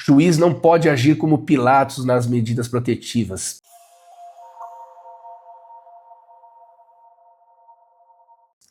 Juiz não pode agir como Pilatos nas medidas protetivas.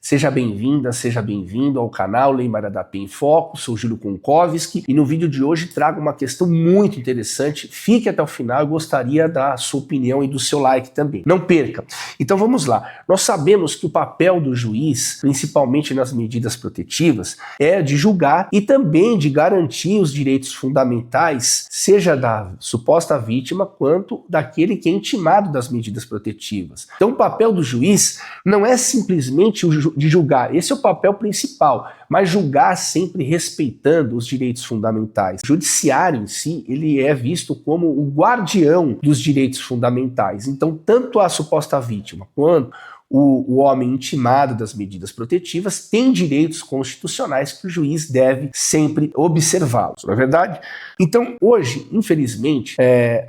Seja bem-vinda, seja bem-vindo ao canal Lei Maria da Penha em Foco. Sou Júlio Konkowski e no vídeo de hoje trago uma questão muito interessante. Fique até o final, eu gostaria da sua opinião e do seu like também. Não perca! Então vamos lá. Nós sabemos que o papel do juiz, principalmente nas medidas protetivas, é de julgar e também de garantir os direitos fundamentais, seja da suposta vítima quanto daquele que é intimado das medidas protetivas. Então o papel do juiz não é simplesmente de julgar, esse é o papel principal, mas julgar sempre respeitando os direitos fundamentais. O judiciário em si, ele é visto como o guardião dos direitos fundamentais. Então, tanto a suposta vítima quanto o homem intimado das medidas protetivas tem direitos constitucionais que o juiz deve sempre observá-los, não é verdade? Então, hoje, infelizmente,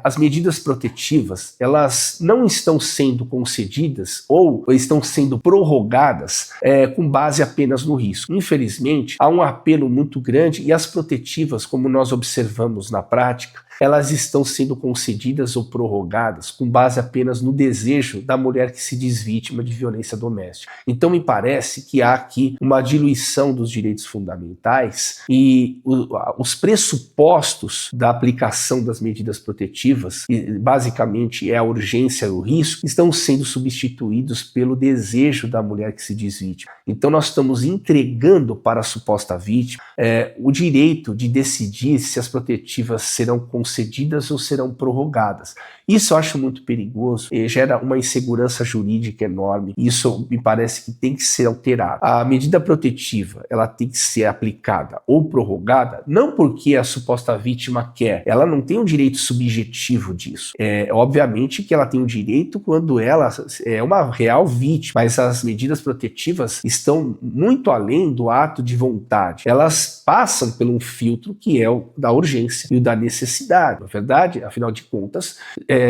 as medidas protetivas, elas não estão sendo concedidas ou estão sendo prorrogadas com base apenas no risco. Infelizmente, há um apelo muito grande e as protetivas, como nós observamos na prática, elas estão sendo concedidas ou prorrogadas com base apenas no desejo da mulher que se diz vítima de violência doméstica. Então me parece que há aqui uma diluição dos direitos fundamentais e os pressupostos da aplicação das medidas protetivas, que basicamente é a urgência e o risco, estão sendo substituídos pelo desejo da mulher que se diz vítima. Então nós estamos entregando para a suposta vítima o direito de decidir se as protetivas serão concedidas ou serão prorrogadas. Isso eu acho muito perigoso e gera uma insegurança jurídica enorme. Isso me parece que tem que ser alterado. A medida protetiva, ela tem que ser aplicada ou prorrogada, não porque a suposta vítima quer. Ela não tem um direito subjetivo disso. Obviamente que ela tem um direito quando ela é uma real vítima, mas as medidas protetivas estão muito além do ato de vontade. Elas passam por um filtro que é o da urgência e o da necessidade. Na verdade, afinal de contas,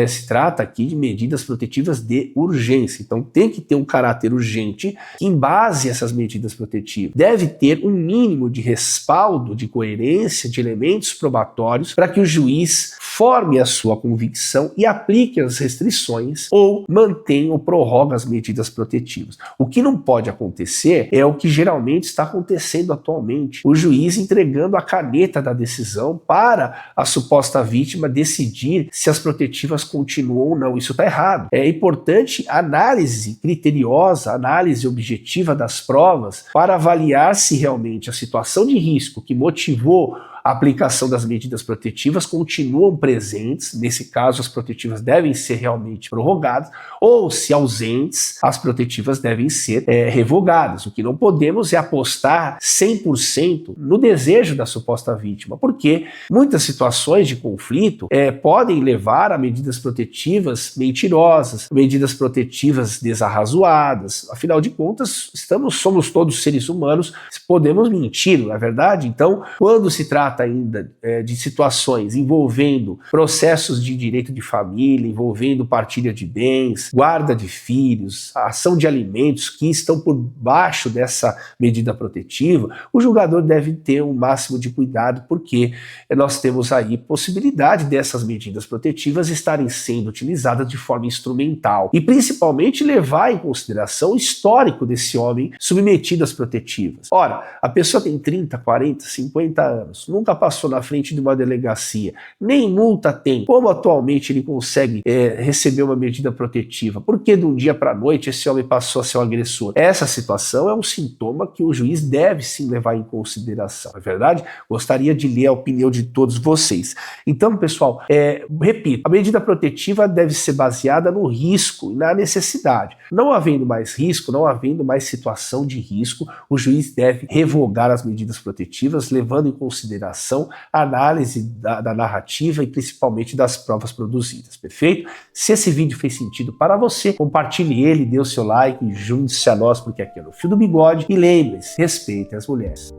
se trata aqui de medidas protetivas de urgência. Então tem que ter um caráter urgente que, em base a essas medidas protetivas, deve ter um mínimo de respaldo, de coerência, de elementos probatórios para que o juiz forme a sua convicção e aplique as restrições ou mantenha ou prorroga as medidas protetivas. O que não pode acontecer é o que geralmente está acontecendo atualmente. O juiz entregando a caneta da decisão para a suposta vítima decidir se as protetivas continuam ou não. Isso está errado. É importante análise criteriosa, análise objetiva das provas para avaliar se realmente a situação de risco que motivou a aplicação das medidas protetivas continuam presentes, nesse caso as protetivas devem ser realmente prorrogadas, ou se ausentes, as protetivas devem ser revogadas. O que não podemos é apostar 100% no desejo da suposta vítima, porque muitas situações de conflito podem levar a medidas protetivas mentirosas, medidas protetivas desarrazoadas. Afinal de contas, somos todos seres humanos, podemos mentir, não é verdade? Então, quando se trata ainda de situações envolvendo processos de direito de família, envolvendo partilha de bens, guarda de filhos, ação de alimentos que estão por baixo dessa medida protetiva, o julgador deve ter o máximo de cuidado, porque nós temos aí possibilidade dessas medidas protetivas estarem sendo utilizadas de forma instrumental e principalmente levar em consideração o histórico desse homem submetido às protetivas. Ora, a pessoa tem 30, 40, 50 anos, nunca passou na frente de uma delegacia, nem multa tem. Como atualmente ele consegue receber uma medida protetiva? Porque de um dia para a noite esse homem passou a ser um agressor. Essa situação é um sintoma que o juiz deve sim levar em consideração, não é verdade? Gostaria de ler a opinião de todos vocês. Então, pessoal, repito, a medida protetiva deve ser baseada no risco e na necessidade. Não havendo mais risco, não havendo mais situação de risco, o juiz deve revogar as medidas protetivas, levando em consideração a análise da narrativa e principalmente das provas produzidas, perfeito? Se esse vídeo fez sentido para você, compartilhe ele, dê o seu like e junte-se a nós, porque aqui é no Fio do Bigode. E lembre-se, respeitem as mulheres.